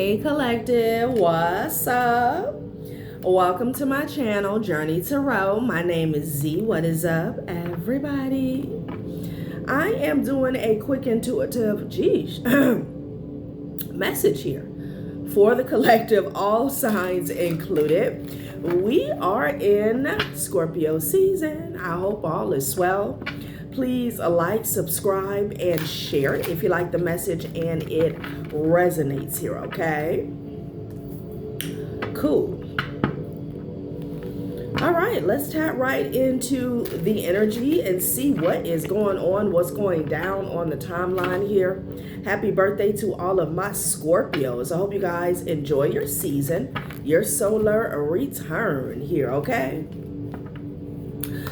Hey collective, what's up? Welcome to my channel, Journey Tarot. My name is Z. What is up, everybody? I am doing a quick intuitive, message here for the collective, all signs included. We are in Scorpio season. I hope all is well. Please like, subscribe, and share it if you like the message and it resonates here, okay? Cool. All right, let's tap right into the energy and see what is going on, what's going down on the timeline here. Happy birthday to all of my Scorpios. I hope you guys enjoy your season, your solar return here, okay?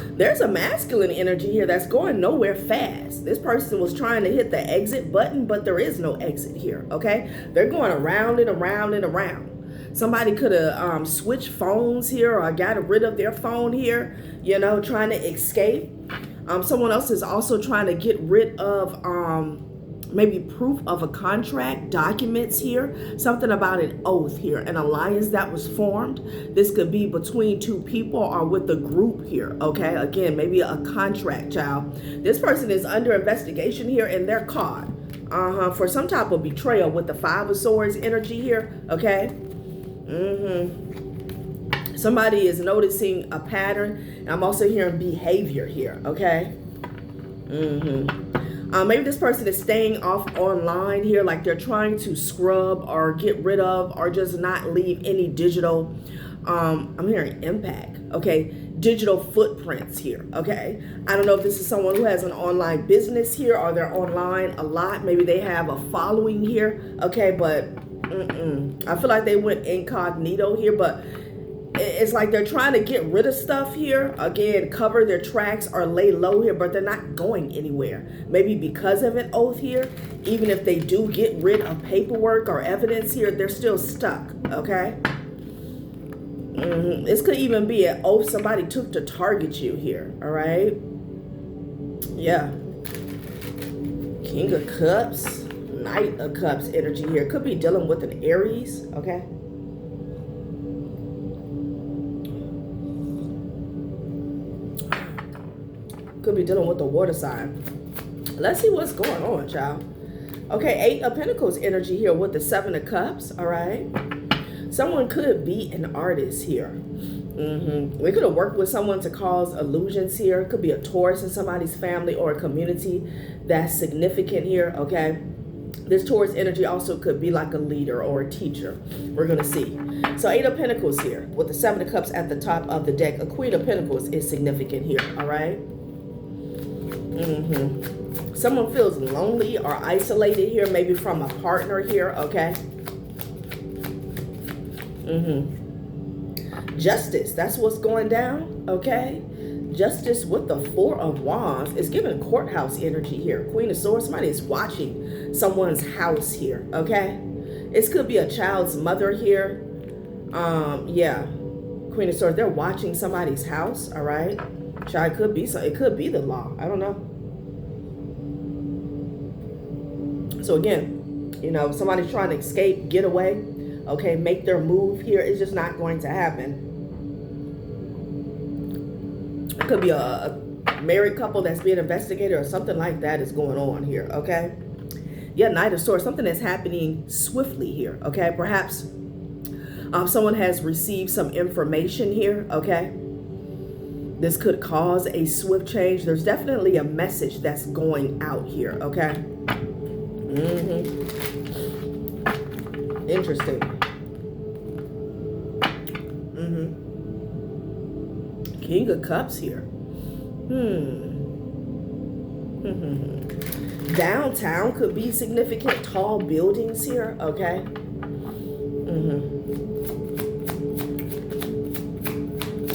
There's a masculine energy here that's going nowhere fast. This person was trying to hit the exit button, but there is no exit here, okay? They're going around and around and around. Somebody could have switched phones here or got rid of their phone here, you know, trying to escape. Someone else is also trying to get rid of maybe proof of a contract, documents here, something about an oath here, an alliance that was formed. This could be between two people or with a group here, okay? Again, maybe a contract, child. This person is under investigation here and they're caught for some type of betrayal with the Five of Swords energy here, okay? Somebody is noticing a pattern. I'm also hearing behavior here, okay? Maybe this person is staying off online here, like they're trying to scrub or get rid of or just not leave any digital, I'm hearing impact, okay? Digital footprints here, okay? I don't know if this is someone who has an online business here or they're online a lot. Maybe they have a following here, okay? But I feel like they went incognito here, but it's like they're trying to get rid of stuff here. Again, cover their tracks or lay low here, but they're not going anywhere. Maybe because of an oath here, even if they do get rid of paperwork or evidence here, they're still stuck, okay? This could even be an oath somebody took to target you here, all right? Yeah. King of Cups, Knight of Cups energy here. Could be dealing with an Aries, okay? Could be dealing with the water sign. Let's see what's going on, child. Okay, Eight of Pentacles energy here with the Seven of Cups, all right? Someone could be an artist here. We could have worked with someone to cause illusions here. It could be a Taurus in somebody's family or a community that's significant here, okay? This Taurus energy also could be like a leader or a teacher. We're going to see. So Eight of Pentacles here with the Seven of Cups at the top of the deck. A Queen of Pentacles is significant here, all right? Someone feels lonely or isolated here, maybe from a partner here, okay? Justice, that's what's going down, okay? Justice with the Four of Wands is giving courthouse energy here. Queen of Swords, somebody is watching someone's house here, okay? This could be a child's mother here. Yeah, Queen of Swords, they're watching somebody's house, all right? Child, could be so. It could be the law. I don't know. So again, you know, somebody's trying to escape, get away, okay, make their move here. It's just not going to happen. It could be a married couple that's being investigated or something like that is going on here, okay? Yeah, Knight of Swords, something that's happening swiftly here, okay? Perhaps someone has received some information here, okay? This could cause a swift change. There's definitely a message that's going out here, okay? Interesting. King of Cups here. Downtown could be significant. Tall buildings here, okay?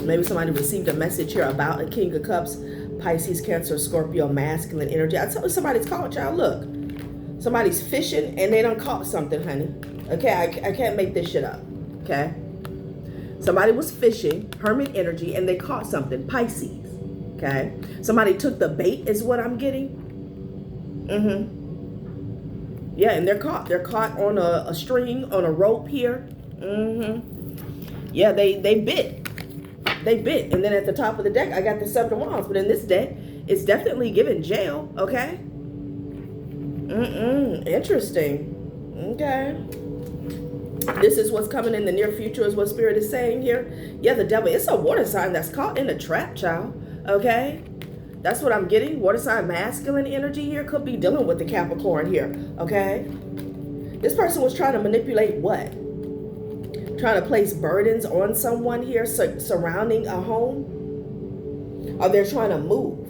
Maybe somebody received a message here about a King of Cups, Pisces, Cancer, Scorpio, masculine energy. I tell you, somebody's caught, y'all. Look, somebody's fishing and they done caught something, honey. Okay, I can't make this shit up, okay? Somebody was fishing, hermit energy, and they caught something, Pisces, okay? Somebody took the bait is what I'm getting. Yeah, and they're caught. They're caught on a string, on a rope here. Yeah, they bit. They bit. And then at the top of the deck, I got the Seven of Wands. But in this deck, it's definitely giving jail, okay? Interesting. Okay. This is what's coming in the near future is what Spirit is saying here. Yeah, the Devil. It's a water sign that's caught in a trap, child. Okay? That's what I'm getting. Water sign masculine energy here could be dealing with the Capricorn here. Okay? This person was trying to manipulate what? Trying to place burdens on someone here surrounding a home? Or they're trying to move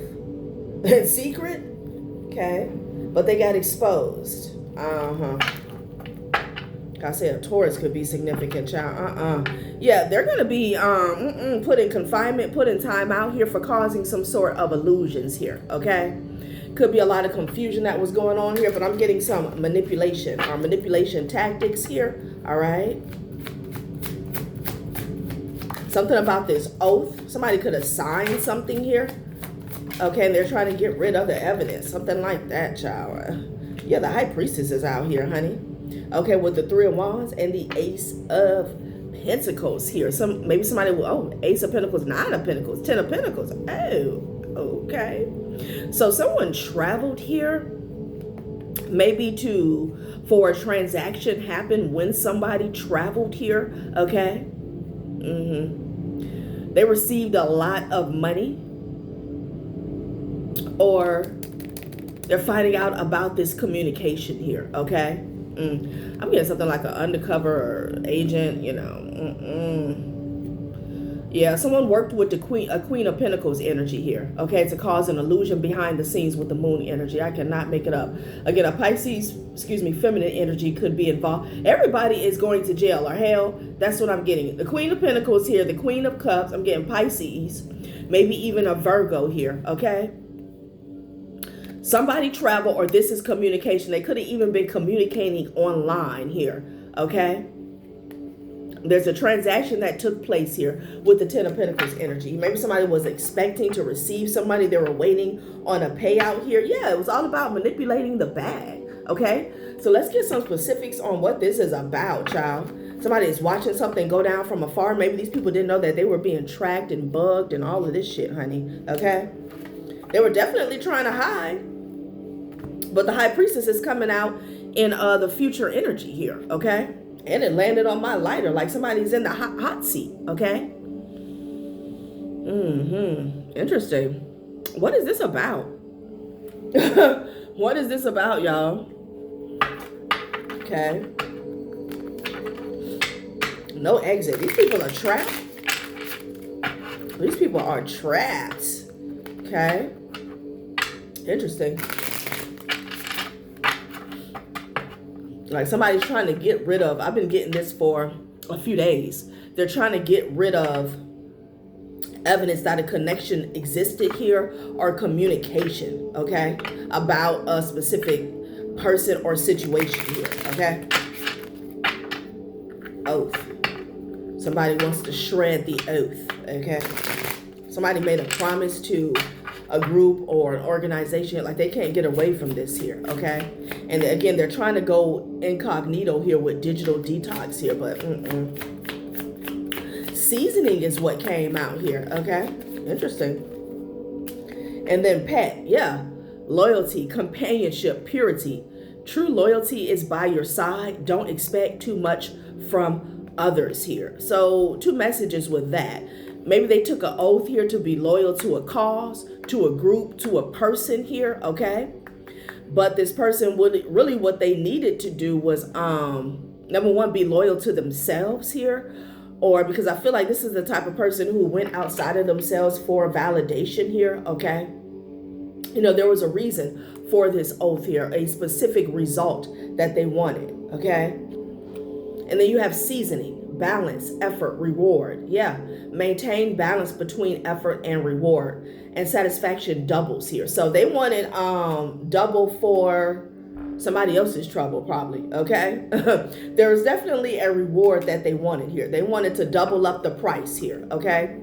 in secret? Okay? But they got exposed. I said a Taurus could be significant, child. Yeah, they're going to be put in confinement, put in time out here for causing some sort of illusions here, okay? Could be a lot of confusion that was going on here, but I'm getting some manipulation or manipulation tactics here, all right? Something about this oath. Somebody could have signed something here, okay, and they're trying to get rid of the evidence. Something like that, child. Yeah, the High Priestess is out here, honey. Okay, with the Three of Wands and the Ace of Pentacles here. Maybe somebody will, Ace of Pentacles, Nine of Pentacles, Ten of Pentacles. Oh, okay. So someone traveled here, maybe for a transaction happen when somebody traveled here, okay? They received a lot of money, or they're finding out about this communication here, okay? I'm getting something like an undercover agent, you know. Yeah, someone worked with a Queen of Pentacles energy here, okay, to cause an illusion behind the scenes with the Moon energy. I cannot make it up. Again, a Pisces, feminine energy could be involved. Everybody is going to jail or hell. That's what I'm getting. The Queen of Pentacles here, the Queen of Cups. I'm getting Pisces, maybe even a Virgo here, okay? Somebody traveled, or this is communication. They could have even been communicating online here, okay? There's a transaction that took place here with the Ten of Pentacles energy. Maybe somebody was expecting to receive somebody. They were waiting on a payout here. Yeah, it was all about manipulating the bag, okay? So let's get some specifics on what this is about, child. Somebody is watching something go down from afar. Maybe these people didn't know that they were being tracked and bugged and all of this shit, honey, okay? They were definitely trying to hide. But the High Priestess is coming out in the future energy here, okay? And it landed on my lighter like somebody's in the hot seat, okay? Interesting. What is this about? What is this about, y'all? Okay. No exit. These people are trapped. These people are trapped. Okay. Interesting. Like somebody's trying to get rid of, I've been getting this for a few days. They're trying to get rid of evidence that a connection existed here or communication, okay, about a specific person or situation here, okay? Oath. Somebody wants to shred the oath, okay? Somebody made a promise to a group or an organization, like they can't get away from this here, okay? And again, they're trying to go incognito here with digital detox here, but seasoning is what came out here, okay? Interesting. And then pet, yeah. Loyalty, companionship, purity. True loyalty is by your side. Don't expect too much from others here. So 2 messages with that. Maybe they took an oath here to be loyal to a cause, to a group, to a person here, okay? But this person would really what they needed to do was, number 1, be loyal to themselves here. Or because I feel like this is the type of person who went outside of themselves for validation here, okay? You know, there was a reason for this oath here, a specific result that they wanted, okay? And then you have seasoning. Balance, effort, reward. Yeah, maintain balance between effort and reward, and satisfaction doubles here. So they wanted double for somebody else's trouble, probably, okay? There was definitely a reward that they wanted here. They wanted to double up the price here, okay?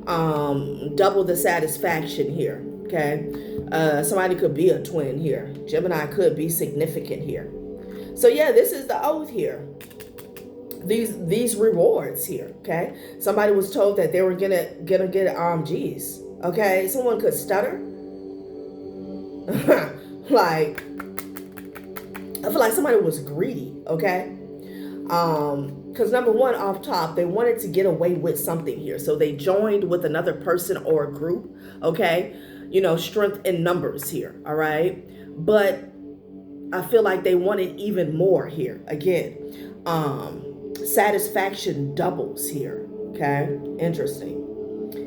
Double the satisfaction here, okay? Somebody could be a twin here. Gemini could be significant here. So yeah, this is the oath here. These rewards here, okay? Somebody was told that they were gonna get G's. Okay, someone could stutter. Like, I feel like somebody was greedy, okay? Because number one, off top, they wanted to get away with something here. So they joined with another person or a group, okay? You know, strength in numbers here, all right? But I feel like they wanted even more here. Again, satisfaction doubles here, okay? Interesting.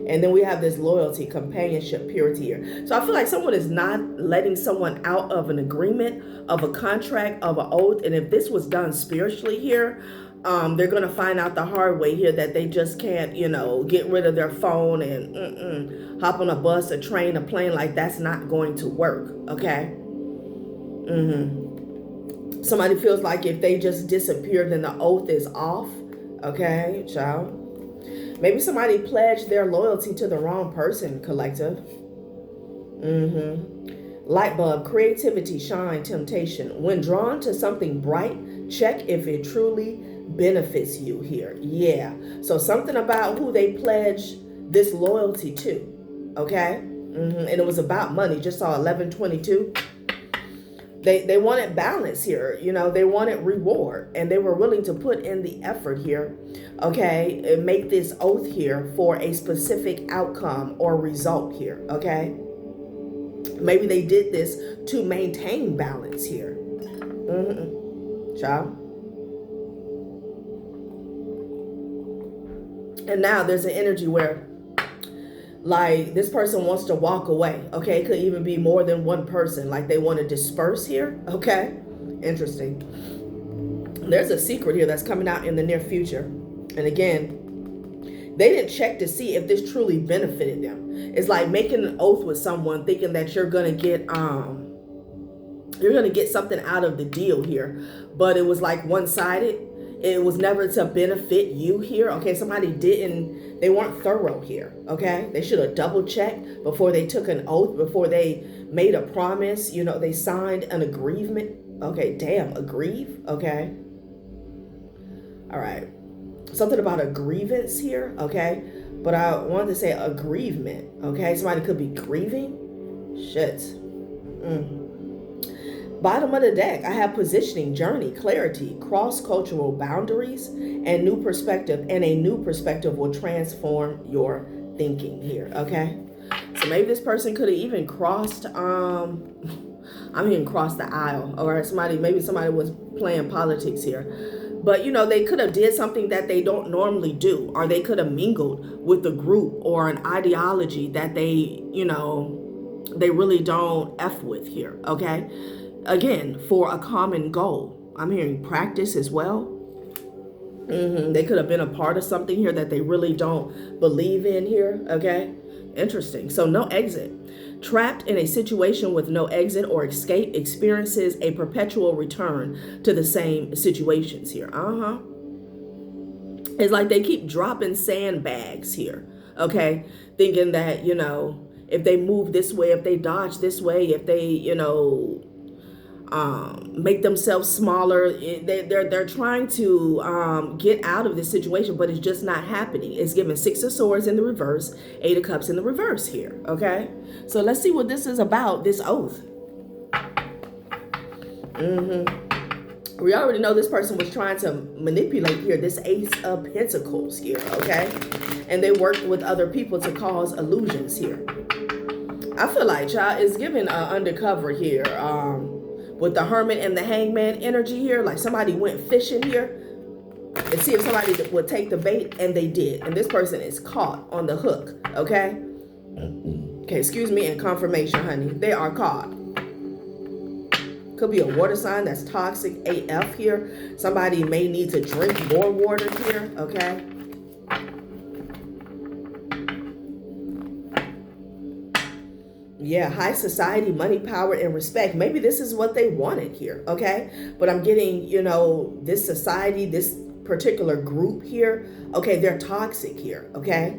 And then we have this loyalty, companionship, purity here. So I feel like someone is not letting someone out of an agreement, of a contract, of an oath. And if this was done spiritually here, they're going to find out the hard way here that they just can't, you know, get rid of their phone and hop on a bus, a train, a plane. Like, that's not going to work, okay? Somebody feels like if they just disappear, then the oath is off, okay, child? Maybe somebody pledged their loyalty to the wrong person, collective. Light bulb, creativity, shine, temptation. When drawn to something bright, check if it truly benefits you here. Yeah. So something about who they pledge this loyalty to, okay? And it was about money. Just saw 1122. They wanted balance here, you know, they wanted reward, and they were willing to put in the effort here, okay, and make this oath here for a specific outcome or result here, okay? Maybe they did this to maintain balance here. Child. And now there's an energy where, like, this person wants to walk away, okay? It could even be more than one person. Like, they want to disperse here, okay? Interesting. There's a secret here that's coming out in the near future. And again, they didn't check to see if this truly benefited them. It's like making an oath with someone thinking that you're going to get something out of the deal here. But it was like one-sided. It was never to benefit you here. Okay, somebody they weren't thorough here. Okay, they should have double checked before they took an oath, before they made a promise. You know, they signed an agreement. Okay, damn, aggrieve. Okay. All right. Something about a grievance here. Okay, but I wanted to say aggrievement. Okay, somebody could be grieving. Shit. Bottom of the deck, I have positioning, journey, clarity, cross-cultural boundaries, and new perspective. And a new perspective will transform your thinking here, okay? So maybe this person could have even crossed, crossed the aisle. Or maybe somebody was playing politics here. But, you know, they could have did something that they don't normally do. Or they could have mingled with a group or an ideology that they, you know, they really don't F with here, okay? Again, for a common goal. I'm hearing practice as well. They could have been a part of something here that they really don't believe in here. Okay. Interesting. So no exit. Trapped in a situation with no exit or escape experiences a perpetual return to the same situations here. It's like they keep dropping sandbags here. Okay. Thinking that, you know, if they move this way, if they dodge this way, if they, you know, make themselves smaller. They're trying to get out of this situation, but it's just not happening. It's giving 6 of Swords in the reverse, 8 of Cups in the reverse here, okay? So let's see what this is about, this oath. We already know this person was trying to manipulate here, this Ace of Pentacles here, okay? And they worked with other people to cause illusions here. I feel like, child, is giving undercover here. With the Hermit and the Hangman energy here, like somebody went fishing here and see if somebody would take the bait, and they did. And this person is caught on the hook, okay? Okay, excuse me, and confirmation, honey. They are caught. Could be a water sign that's toxic AF here. Somebody may need to drink more water here, okay? Yeah, high society, money, power, and respect. Maybe this is what they wanted here, okay? But I'm getting, you know, this society, this particular group here, okay, they're toxic here, okay?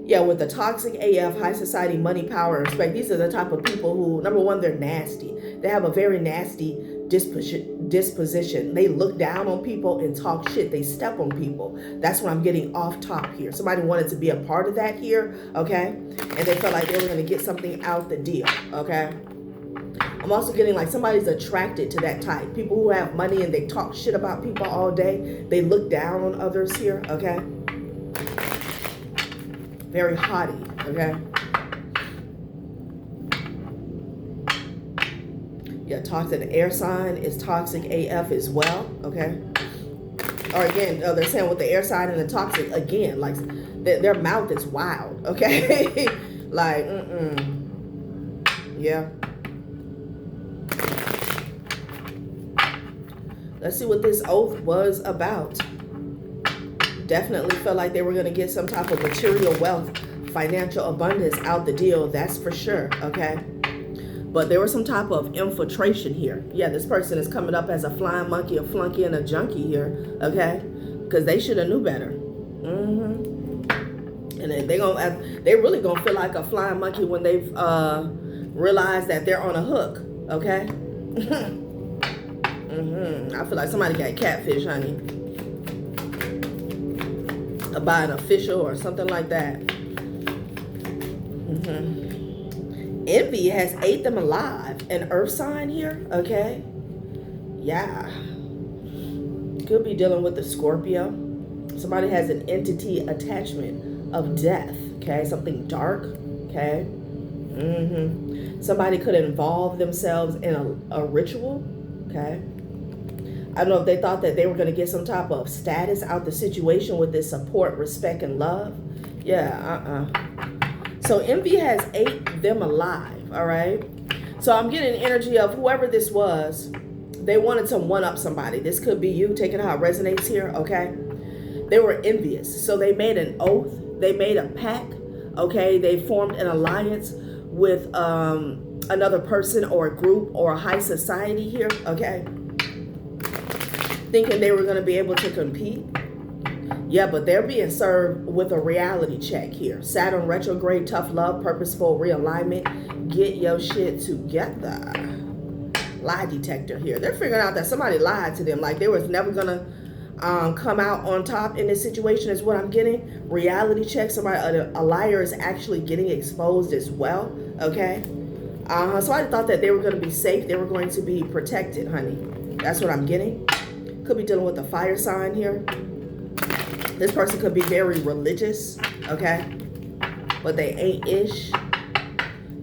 Yeah, with the toxic AF, high society, money, power, and respect, these are the type of people who, number one, they're nasty. They have a very nasty disposition. They look down on people and talk shit. They step on people. That's what I'm getting off top here. Somebody wanted to be a part of that here, okay? And they felt like they were going to get something out the deal, okay? I'm also getting like somebody's attracted to that type. People who have money and they talk shit about people all day. They look down on others here, okay? Very haughty, okay? Yeah, toxic air sign is toxic AF as well, okay? Or again, they're saying with the air sign and the toxic, again, like their mouth is wild, okay? Like, yeah. Let's see what this oath was about. Definitely felt like they were going to get some type of material wealth, financial abundance out the deal. That's for sure, okay? But there was some type of infiltration here. Yeah, this person is coming up as a flying monkey, a flunky, and a junkie here, okay? Because they should have knew better. And they really gonna feel like a flying monkey when they've realized that they're on a hook, okay? I feel like somebody got catfish, honey. By an official or something like that. Envy has ate them alive. An earth sign here, okay? Yeah. Could be dealing with the Scorpio. Somebody has an entity attachment of death, okay? Something dark, okay? Somebody could involve themselves in a ritual, okay? I don't know if they thought that they were going to get some type of status out the situation with this support, respect, and love. Yeah, So envy has ate them alive, all right? So I'm getting energy of whoever this was, they wanted to one-up somebody. This could be you, taking how it resonates here, okay? They were envious. So they made an oath. They made a pact, okay? They formed an alliance with another person or a group or a high society here, okay? Thinking they were going to be able to compete. Yeah, but they're being served with a reality check here. Saturn retrograde, tough love, purposeful realignment. Get your shit together. Lie detector here. They're figuring out that somebody lied to them. Like they was never going to come out on top in this situation is what I'm getting. Reality check. Somebody, a liar is actually getting exposed as well. Okay. So I thought that they were going to be safe. They were going to be protected, honey. That's what I'm getting. Could be dealing with the fire sign here. This person could be very religious, okay? But they ain't ish.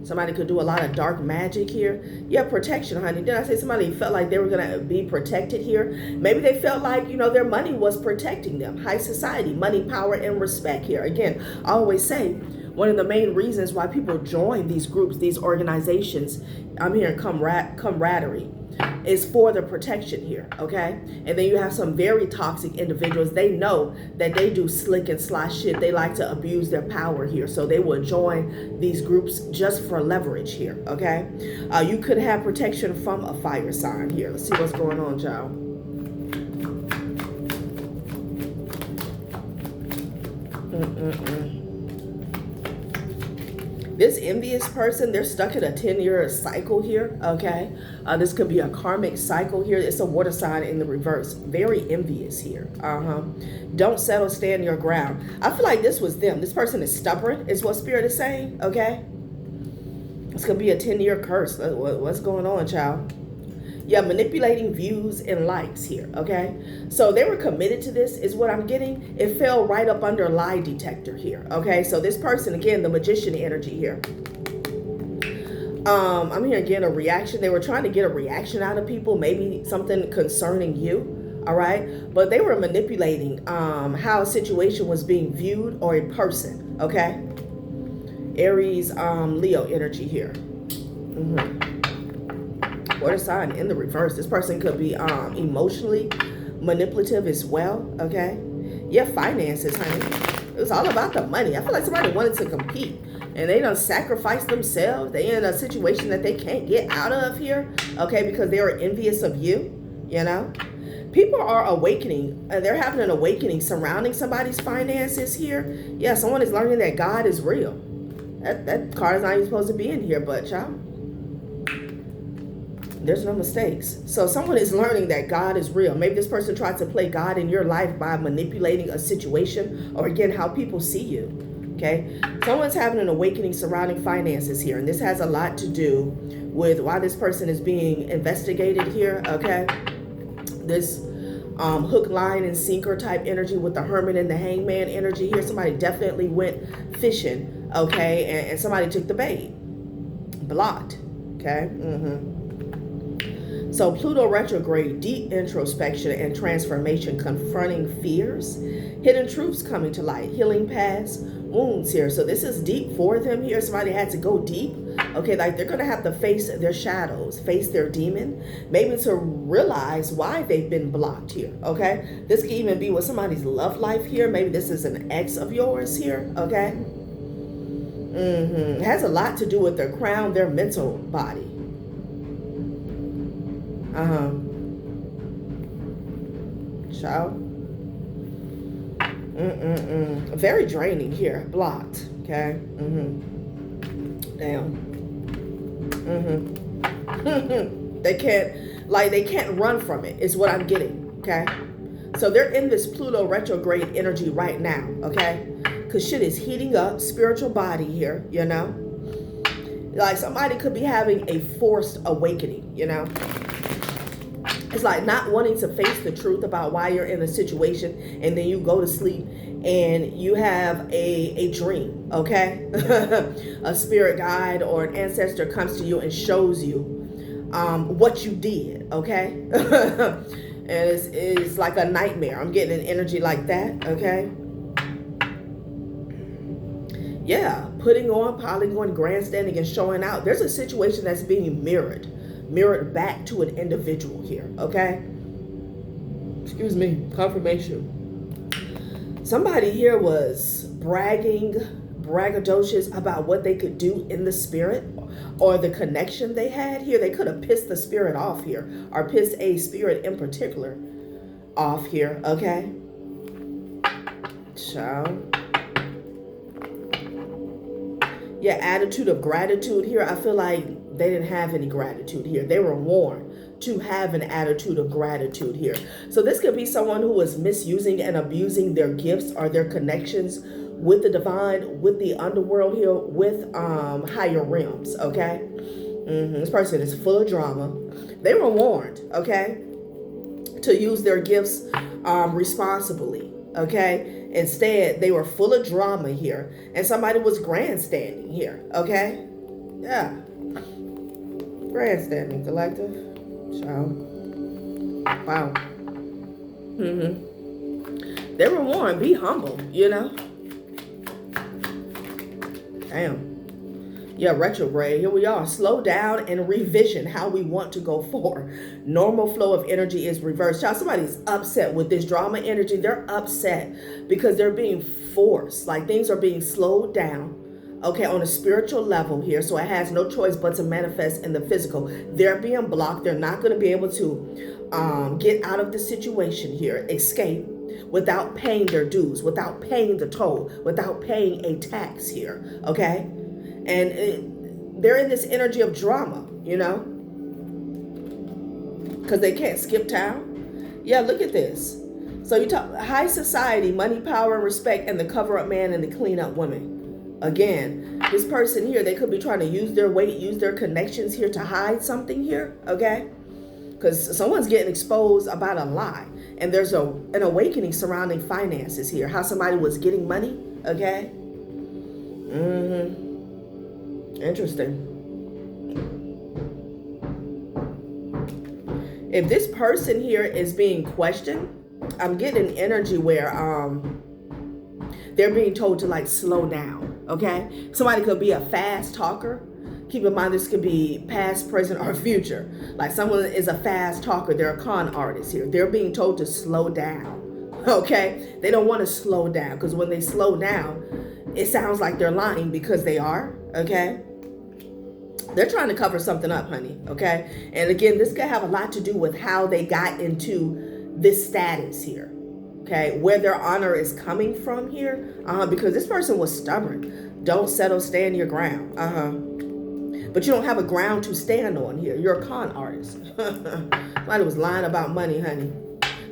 Somebody could do a lot of dark magic here. Yeah, protection, honey. Did I say somebody felt like they were going to be protected here? Maybe they felt like, you know, their money was protecting them. High society, money, power, and respect here. Again, I always say, one of the main reasons why people join these groups, these organizations, I'm hearing camaraderie, is for the protection here, okay? And then you have some very toxic individuals. They know that they do slick and sly shit. They like to abuse their power here. So they will join these groups just for leverage here, okay? You could have protection from a fire sign here. Let's see what's going on, y'all. This envious person, they're stuck in a 10-year cycle here, okay? This could be a karmic cycle here. It's a water sign in the reverse. Very envious here. Don't settle, stand your ground. I feel like this was them. This person is stubborn, is what Spirit is saying, okay? This could be a 10-year curse. What's going on, child? Yeah, manipulating views and likes here, okay? So they were committed to this is what I'm getting. It fell right up under lie detector here, okay? So this person, again, the magician energy here. I'm hearing again a reaction. They were trying to get a reaction out of people, maybe something concerning you, all right? But they were manipulating how a situation was being viewed or a person, okay? Aries, Leo energy here. Water sign in the reverse. This person could be emotionally manipulative as well, okay? Yeah, finances, honey. It was all about the money. I feel like somebody wanted to compete and they done sacrificed themselves. They in a situation that they can't get out of here, okay, because they are envious of you. you know? People are awakening. They're having an awakening surrounding somebody's finances here. Yeah, someone is learning that God is real. That card is not even supposed to be in here, but y'all, there's no mistakes. So someone is learning that God is real. Maybe this person tried to play God in your life by manipulating a situation, or again, how people see you. Okay, someone's having an awakening surrounding finances here, and this has a lot to do with why this person is being investigated here. Okay, this hook, line, and sinker type energy with the Hermit and the Hangman energy here. Somebody definitely went fishing, okay, and somebody took the bait. Blocked, okay. So Pluto retrograde, deep introspection and transformation, confronting fears, hidden truths coming to light, healing past wounds here. So this is deep for them here. Somebody had to go deep. Okay, like they're going to have to face their shadows, face their demon, maybe to realize why they've been blocked here. Okay, this could even be with somebody's love life here. Maybe this is an ex of yours here. Okay, it has a lot to do with their crown, their mental body. Child. Very draining here. Blocked. Okay. Damn. They can't run from it, is what I'm getting. Okay. So they're in this Pluto retrograde energy right now. Okay. Because shit is heating up. Spiritual body here, you know. Like somebody could be having a forced awakening, you know. It's like not wanting to face the truth about why you're in a situation, and then you go to sleep and you have a dream, okay? A spirit guide or an ancestor comes to you and shows you what you did, okay? And it's like a nightmare. I'm getting an energy like that, okay? Yeah, putting on, piling on, grandstanding, and showing out. There's a situation that's being mirrored back to an individual here, okay? Excuse me, confirmation. Somebody here was braggadocious about what they could do in the spirit or the connection they had here. They could have pissed the spirit off here, or pissed a spirit in particular off here, okay? Child. Yeah, attitude of gratitude here. I feel like they didn't have any gratitude here. They were warned to have an attitude of gratitude here. So this could be someone who is misusing and abusing their gifts or their connections with the divine, with the underworld here, with higher realms, okay? This person is full of drama. They were warned, okay, to use their gifts responsibly, okay? Instead, they were full of drama here, and somebody was grandstanding here, okay? Yeah. Grandstanding, collective. Child. Wow. They were warned, be humble, you know? Damn. Yeah, retrograde. Here we are. Slow down and revision how we want to go forward. Normal flow of energy is reversed. Child, somebody's upset with this drama energy. They're upset because they're being forced. Like things are being slowed down. Okay, on a spiritual level here. So it has no choice but to manifest in the physical. They're being blocked. They're not going to be able to get out of the situation here, escape, without paying their dues, without paying the toll, without paying a tax here. Okay? And they're in this energy of drama, you know, because they can't skip town. Yeah, look at this. So you talk high society, money, power, and respect, and the cover-up man and the clean-up woman. Again, this person here, they could be trying to use their weight, use their connections here to hide something here, okay? Because someone's getting exposed about a lie. And there's an awakening surrounding finances here. How somebody was getting money, okay? Interesting. If this person here is being questioned, I'm getting an energy where they're being told to like slow down, okay? Somebody could be a fast talker. Keep in mind, this could be past, present, or future. Like someone is a fast talker. They're a con artist here. They're being told to slow down, okay? They don't want to slow down because when they slow down, it sounds like they're lying because they are, okay? They're trying to cover something up, honey, okay? And again, this could have a lot to do with how they got into this status here, okay? Where their honor is coming from here, because this person was stubborn. Don't settle, stand your ground, But you don't have a ground to stand on here. You're a con artist. Somebody was lying about money, honey.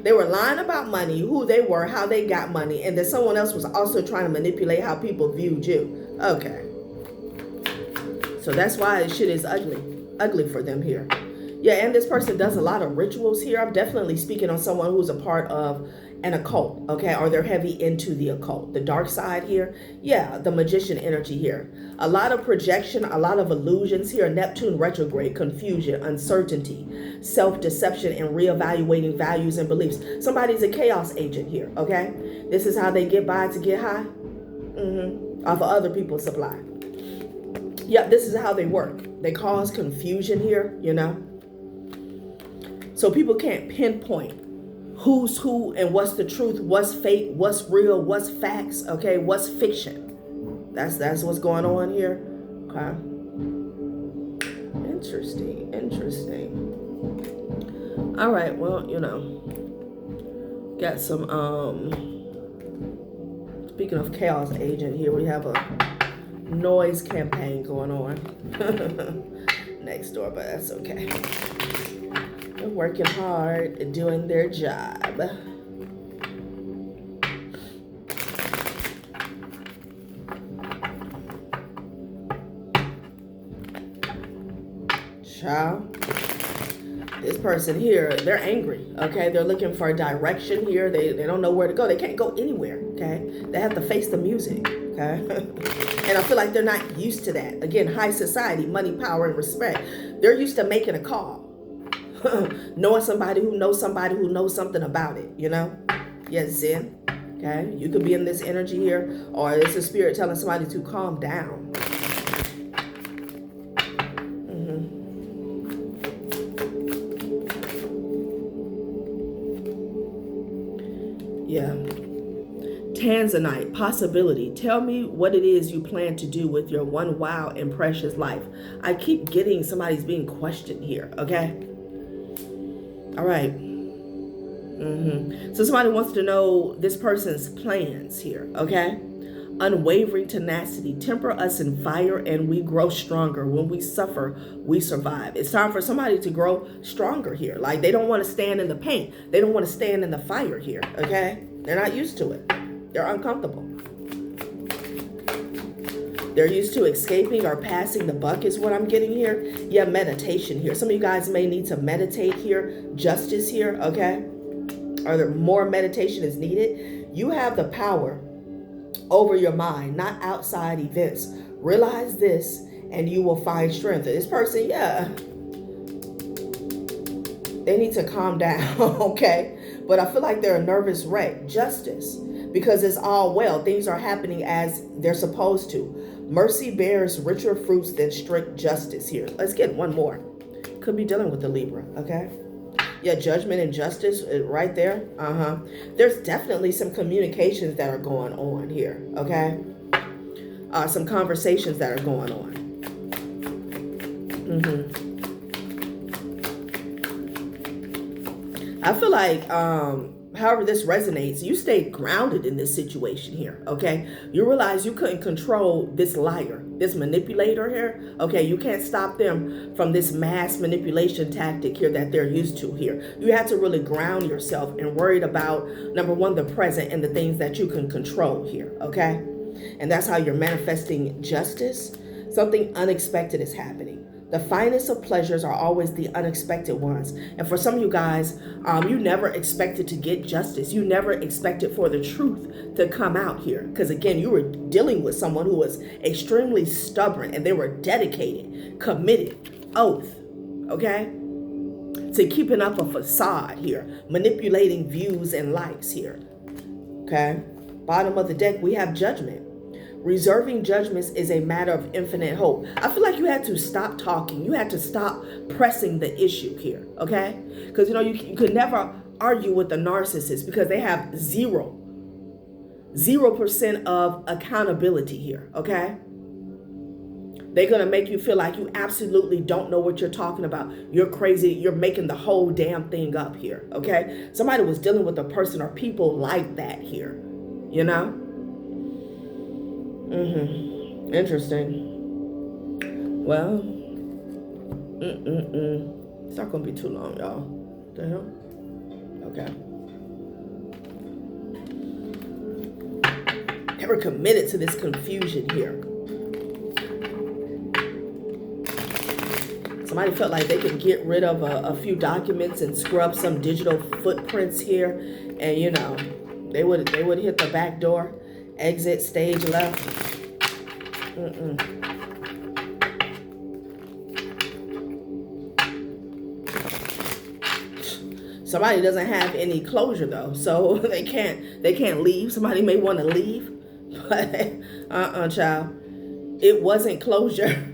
They were lying about money, who they were, how they got money, and then someone else was also trying to manipulate how people viewed you. Okay. So that's why this shit is ugly for them here. Yeah, and this person does a lot of rituals here. I'm definitely speaking on someone who's a part of an occult, okay? Or they're heavy into the occult. The dark side here, yeah, the magician energy here. A lot of projection, a lot of illusions here. Neptune retrograde, confusion, uncertainty, self-deception, and reevaluating values and beliefs. Somebody's a chaos agent here, okay? This is how they get by to get high. Off of other people's supply. Yeah, this is how they work. They cause confusion here, you know? So people can't pinpoint who's who and what's the truth, what's fake, what's real, what's facts, okay? What's fiction. That's what's going on here. Okay. Interesting. All right, well, you know, got some, speaking of chaos agent here, we have a noise campaign going on next door, but that's okay. They're working hard and doing their job. Child, this person here, they're angry, okay? They're looking for a direction here. They don't know where to go. They can't go anywhere, okay? They have to face the music, okay? And I feel like they're not used to that. Again, high society, money, power, and respect. They're used to making a call. Knowing somebody who knows something about it, you know? Yes, Zen. Okay? You could be in this energy here, or it's a spirit telling somebody to calm down. Yeah. Tanzanite, possibility. Tell me what it is you plan to do with your one wild and precious life. I keep getting somebody's being questioned here, okay? All right. So somebody wants to know this person's plans here, okay? Unwavering tenacity. Temper us in fire and we grow stronger. When we suffer, we survive. It's time for somebody to grow stronger here. Like, they don't want to stand in the pain. They don't want to stand in the fire here, okay? They're not used to it. They're uncomfortable. They're used to escaping or passing the buck is what I'm getting here. Yeah, meditation here. Some of you guys may need to meditate here. Justice here, okay? Or there more meditation is needed. You have the power over your mind, not outside events. Realize this and you will find strength. This person, yeah, they need to calm down, okay? But I feel like they're a nervous wreck. Justice, because it's all well. Things are happening as they're supposed to. Mercy bears richer fruits than strict justice here. Let's get one more. Could be dealing with the Libra, okay? Yeah, judgment and justice right there. There's definitely some communications that are going on here, okay? Some conversations that are going on. I feel like, however this resonates, you stay grounded in this situation here, okay? You realize you couldn't control this liar, this manipulator here, okay? You can't stop them from this mass manipulation tactic here that they're used to here. You have to really ground yourself and worried about, number one, the present and the things that you can control here, okay? And that's how you're manifesting justice. Something unexpected is happening. The finest of pleasures are always the unexpected ones. And for some of you guys, you never expected to get justice. You never expected for the truth to come out here. Because again, you were dealing with someone who was extremely stubborn and they were dedicated, committed, oath, okay? To keeping up a facade here, manipulating views and likes here, okay? Bottom of the deck, we have judgment. Reserving judgments is a matter of infinite hope. I feel like you had to stop talking. You had to stop pressing the issue here, okay? Because, you know, you could never argue with the narcissist because they have 0% of accountability here, okay? They're going to make you feel like you absolutely don't know what you're talking about. You're crazy. You're making the whole damn thing up here, okay? Somebody was dealing with a person or people like that here, you know? Interesting. Well, it's not going to be too long, y'all. What the hell? Okay. They were committed to this confusion here. Somebody felt like they could get rid of a few documents and scrub some digital footprints here, and you know, they would hit the back door, exit stage left. Somebody doesn't have any closure though, so they can't leave. Somebody may want to leave, but child, it wasn't closure.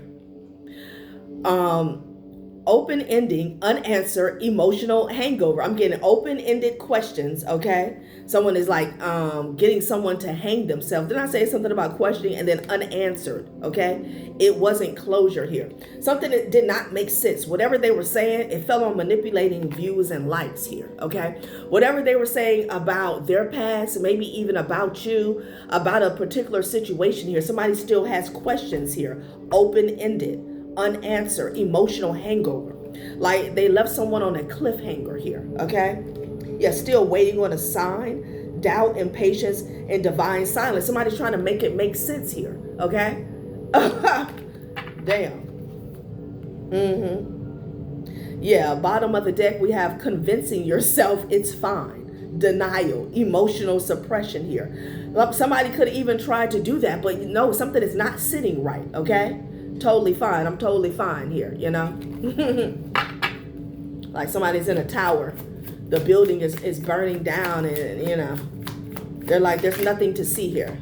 Open-ending, unanswered, emotional hangover. I'm getting open-ended questions, okay? Someone is like getting someone to hang themselves. Didn't I say something about questioning and then unanswered, okay? It wasn't closure here. Something that did not make sense. Whatever they were saying, it fell on manipulating views and likes here, okay? Whatever they were saying about their past, maybe even about you, about a particular situation here, somebody still has questions here. Open-ended, unanswered, emotional hangover. Like they left someone on a cliffhanger here, okay? Yeah, still waiting on a sign, doubt, impatience, and divine silence. Somebody's trying to make it make sense here, okay? Damn. Yeah, bottom of the deck, we have convincing yourself it's fine. Denial, emotional suppression here. Somebody could have even tried to do that, but no, something is not sitting right, okay? Totally fine. I'm totally fine here, you know? Like somebody's in a tower. The building is burning down and, you know, they're like, there's nothing to see here.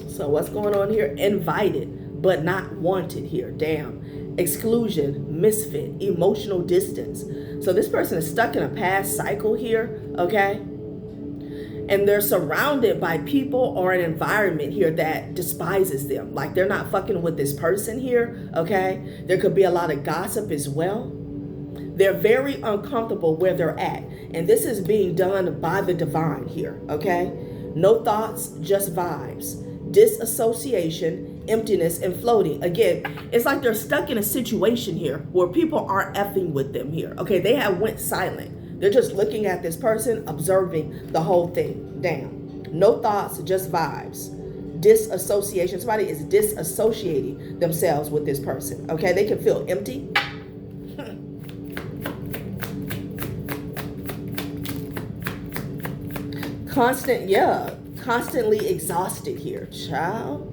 So what's going on here? Invited, but not wanted here. Damn. Exclusion, misfit, emotional distance. So this person is stuck in a past cycle here, okay? And they're surrounded by people or an environment here that despises them. Like they're not fucking with this person here, okay? There could be a lot of gossip as well. They're very uncomfortable where they're at. And this is being done by the divine here, okay? No thoughts, just vibes. Disassociation, emptiness, and floating. Again, it's like they're stuck in a situation here where people aren't effing with them here, okay? They have went silent. They're just looking at this person, observing the whole thing. Damn. No thoughts, just vibes. Disassociation. Somebody is disassociating themselves with this person. Okay, they can feel empty. Constantly exhausted here. Child,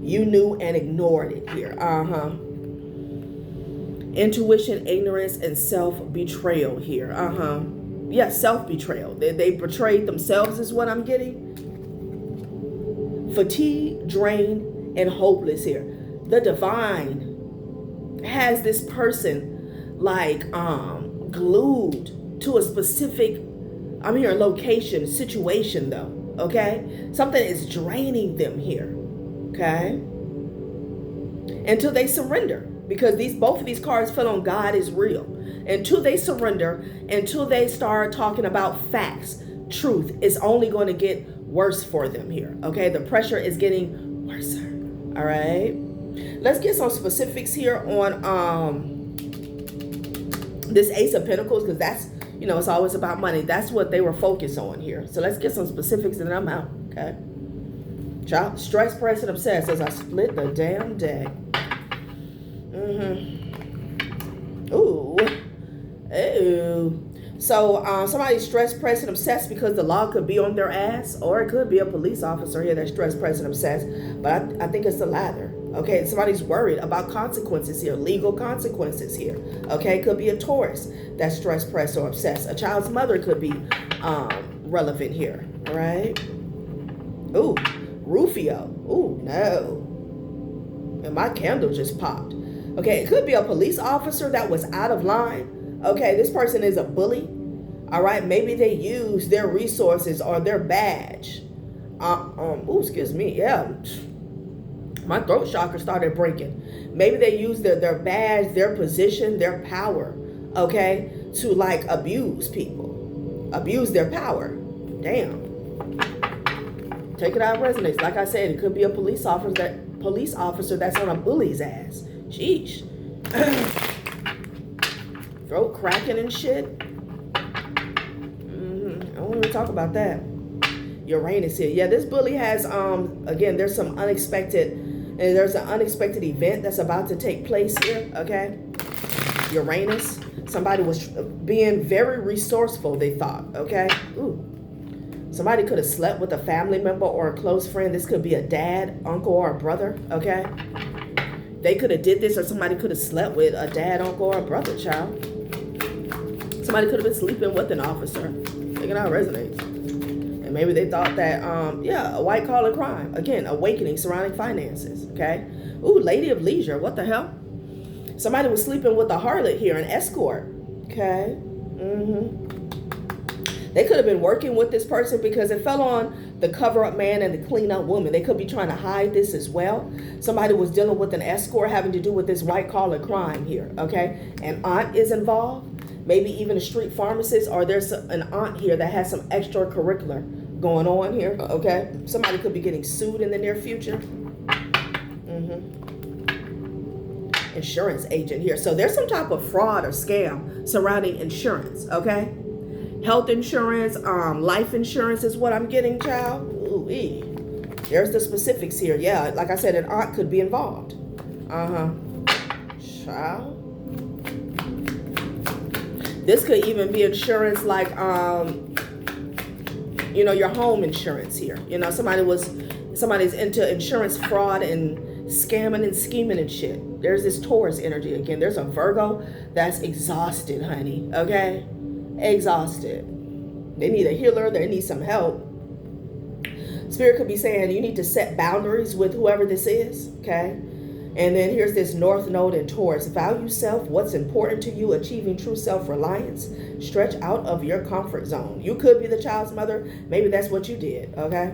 you knew and ignored it here. Intuition, ignorance, and self-betrayal here. Yeah, self-betrayal. They betrayed themselves is what I'm getting. Fatigue, drain, and hopeless here. The divine has this person like glued to a specific, I'm here, location, situation though, okay? Something is draining them here, okay? Until they surrender. Because both of these cards fell on God is real. Until they surrender, until they start talking about facts, truth is only going to get worse for them here. Okay, the pressure is getting worse. All right, let's get some specifics here on this Ace of Pentacles, because that's, you know, it's always about money. That's what they were focused on here. So let's get some specifics and then I'm out. Okay, child, stress, press, and obsessed as I split the damn deck. Ooh. So somebody's stressed, pressed, and obsessed because the law could be on their ass, or it could be a police officer here that's stressed, pressed, and obsessed. But I think it's the latter. Okay, somebody's worried about consequences here, legal consequences here. Okay, it could be a Taurus that's stressed, pressed, or obsessed. A child's mother could be relevant here. All right. Ooh, Rufio. Ooh, no. And my candle just popped. Okay, it could be a police officer that was out of line. Okay, this person is a bully. All right, maybe they use their resources or their badge. Excuse me, yeah. My throat chakra started breaking. Maybe they use their badge, their position, their power, okay, to like abuse people. Abuse their power. Damn. Take it out of resonance. Like I said, it could be a police officer that's on a bully's ass. Sheesh. Throat cracking and shit. I don't even talk about that. Uranus here. Yeah, this bully has again, there's an unexpected event that's about to take place here, okay? Uranus. Somebody was being very resourceful, they thought, okay? Ooh. Somebody could have slept with a family member or a close friend. This could be a dad, uncle, or a brother, okay? They could have did this, or somebody could have slept with a dad, uncle, or a brother, child. Somebody could have been sleeping with an officer. Taking out resonates. And maybe they thought that, a white collar crime. Again, awakening surrounding finances, okay? Ooh, lady of leisure. What the hell? Somebody was sleeping with a harlot here, an escort, okay? They could have been working with this person because it fell on the cover-up man and the clean-up woman. They could be trying to hide this as well. Somebody was dealing with an escort having to do with this white-collar crime here, okay? An aunt is involved, maybe even a street pharmacist, or there's an aunt here that has some extracurricular going on here, okay? Somebody could be getting sued in the near future. Insurance agent here. So there's some type of fraud or scam surrounding insurance, okay? Health insurance, life insurance is what I'm getting, child. Ooh-wee. There's the specifics here. Yeah, like I said, an aunt could be involved. Child. This could even be insurance like, your home insurance here. Somebody's into insurance fraud and scamming and scheming and shit. There's this Taurus energy again. There's a Virgo that's exhausted, honey, okay? Exhausted. They need a healer. They need some help. Spirit could be saying you need to set boundaries with whoever this is, okay? And then here's this North Node in Taurus. Value self, what's important to you, achieving true self-reliance. Stretch out of your comfort zone. You could be the child's mother. Maybe that's what you did, okay?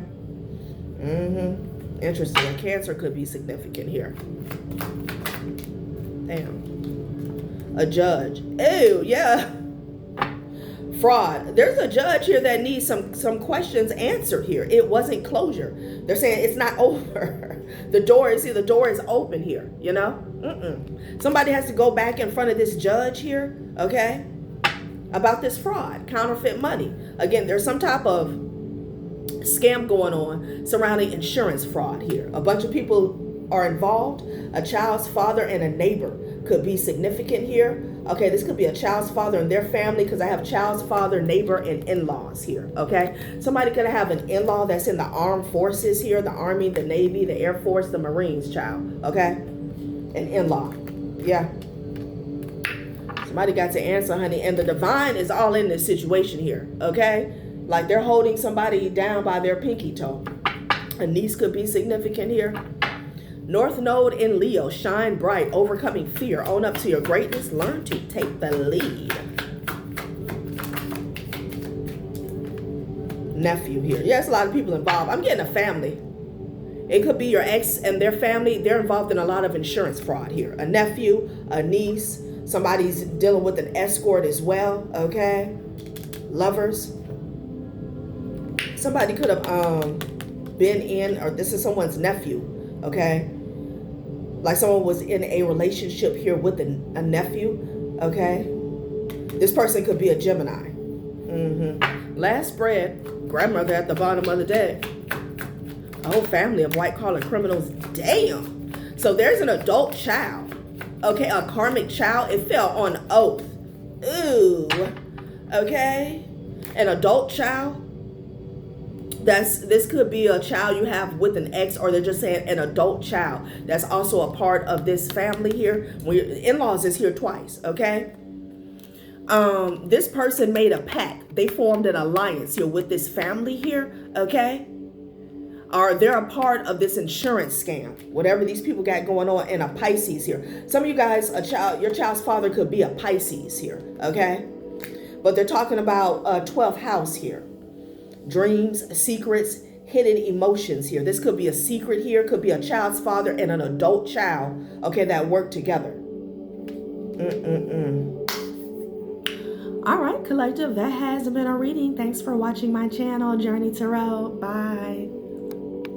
Interesting. A Cancer could be significant here. Damn. A judge. Ew, yeah. Fraud. There's a judge here that needs some questions answered here. It wasn't closure. They're saying it's not over. The door is open here, Somebody has to go back in front of this judge here, okay? About this fraud, counterfeit money. Again, there's some type of scam going on surrounding insurance fraud here. A bunch of people are involved. A child's father and a neighbor could be significant here. Okay, this could be a child's father and their family because I have child's father, neighbor, and in-laws here, okay? Somebody could have an in-law that's in the armed forces here, the Army, the Navy, the Air Force, the Marines, child, okay? An in-law, yeah. Somebody got to answer, honey, and the divine is all in this situation here, okay? Like they're holding somebody down by their pinky toe. A niece could be significant here. North Node in Leo, shine bright, overcoming fear, own up to your greatness, learn to take the lead. Nephew here. Yes, a lot of people involved. I'm getting a family. It could be your ex and their family. They're involved in a lot of insurance fraud here. A nephew, a niece, somebody's dealing with an escort as well, okay? Lovers. Somebody could have been in, or this is someone's nephew, okay? Like someone was in a relationship here with a nephew, okay? This person could be a Gemini. Last spread, grandmother at the bottom of the deck. A whole family of white-collar criminals. Damn. So there's an adult child, okay? A karmic child. It fell on oath. Ooh, okay? An adult child. This could be a child you have with an ex, or they're just saying an adult child that's also a part of this family here. In-laws is here twice, okay? This person made a pact. They formed an alliance here with this family here, okay? Or they're a part of this insurance scam, whatever these people got going on, in a Pisces here. Some of you guys, your child's father could be a Pisces here, okay? But they're talking about 12th house here. Dreams, secrets, hidden emotions here. This could be a secret here. Could be a child's father and an adult child, okay, that work together. All right, collective, that has been a reading. Thanks for watching my channel, Journey Tarot. Bye.